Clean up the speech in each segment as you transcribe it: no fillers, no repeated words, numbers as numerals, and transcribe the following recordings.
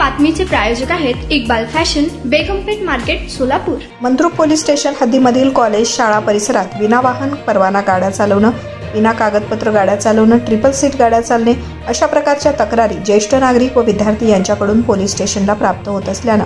बातमीचे प्रायोजक आहेत Iqbal fashion, Begumpeth market, Solapur. Mandrup police station हद्दीमधील कॉलेज, शाळा परिसरात विना वाहन परवाना गाड्या चालवणं, विना कागदपत्र गाड्या चालवणं, ट्रिपल सीट गाड्या चालणे अशा प्रकारच्या तक्रारी ज्येष्ठ नागरिक व विद्यार्थी यांच्याकडून पोलीस स्टेशनला प्राप्त होत असल्यानं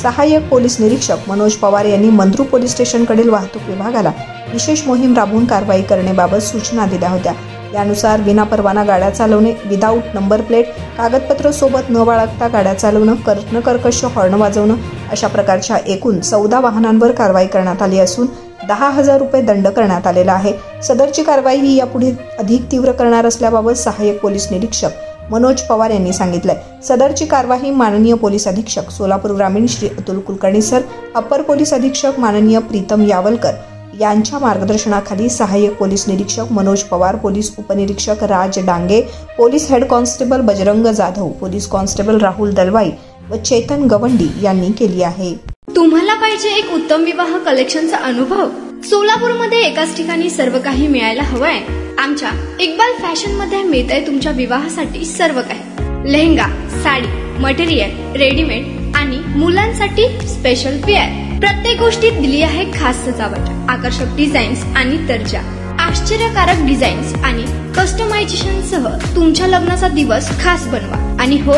सहाय्यक पोलीस निरीक्षक मनोज पवार यांनी मंद्रुप पोलीस स्टेशनकडील वाहतूक विभागाला विशेष मोहीम राबवून कारवाई करण्याबाबत सूचना दिल्या होत्या। यानुसार विनापरवाना गाड्या चालवणे, विदाऊट नंबर प्लेट, कागदपत्र सोबत न बाळगता गाड्या चालवणं, कर्कश हॉर्न वाजवणं अशा प्रकारच्या एकूण 14 वाहनांवर कारवाई करण्यात आली असून 10,000 रुपये दंड करण्यात आलेला आहे। सदरची कारवाई ही यापुढे अधिक तीव्र करणार असल्याबाबत सहाय्यक पोलीस निरीक्षक मनोज पवार यांनी सांगितलंय। सदरची कारवाई माननीय पोलीस अधीक्षक सोलापूर ग्रामीण Shri Atul Kulkarni sir, upper police अधीक्षक माननीय प्रीतम यावलकर यांच्या मार्गदर्शनाखाली सहाय्यक पोलीस निरीक्षक मनोज पवार, पोलीस उपनिरीक्षक Raj Dange, police head constable Bajrang Jadhav, police constable Rahul Dalwai व चेतन गवंडी यांनी केली आहे। तुम्हाला पाहिजे एक उत्तम विवाह कलेक्शनचा अनुभव? सोलापूरमध्ये एकाच ठिकाणी सर्व काही मिळायला हवंय। आमच्या इक्बाल फॅशन मध्ये मिळतंय तुमच्या विवाहासाठी सर्व काही। लेहंगा, साडी, मटेरियल, रेडीमेड आणि मुलांसाठी स्पेशल वेअर, प्रत्येक गोष्टीत दिली आहे खास सजावट, आकर्षक डिझाईन्स आणि दर्जा, आश्चर्यकारक डिझाईन्स आणि कस्टमायझेशन सह तुमच्या लग्नाचा दिवस खास बनवा। आणि हो,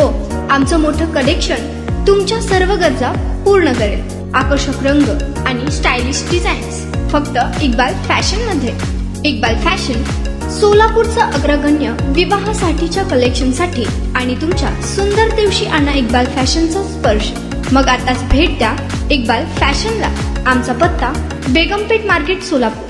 आमचं मोठं कलेक्शन तुमच्या सर्व गरजा पूर्ण करेल। आकर्षक रंग आणि स्टायलिश डिझाईन्स फक्त इक्बाल फॅशन मध्ये। इक्बाल फॅशन सोलापूरचा अग्रगण्य विवाहासाठीच्या कलेक्शनसाठी आणि तुमच्या सुंदर दिवशी आणा इक्बाल फॅशनचा स्पर्श। मग आताच भेट द्या इक्बाल फॅशनला। आमचा पत्ता बेगमपेठ मार्केट, सोलापूर।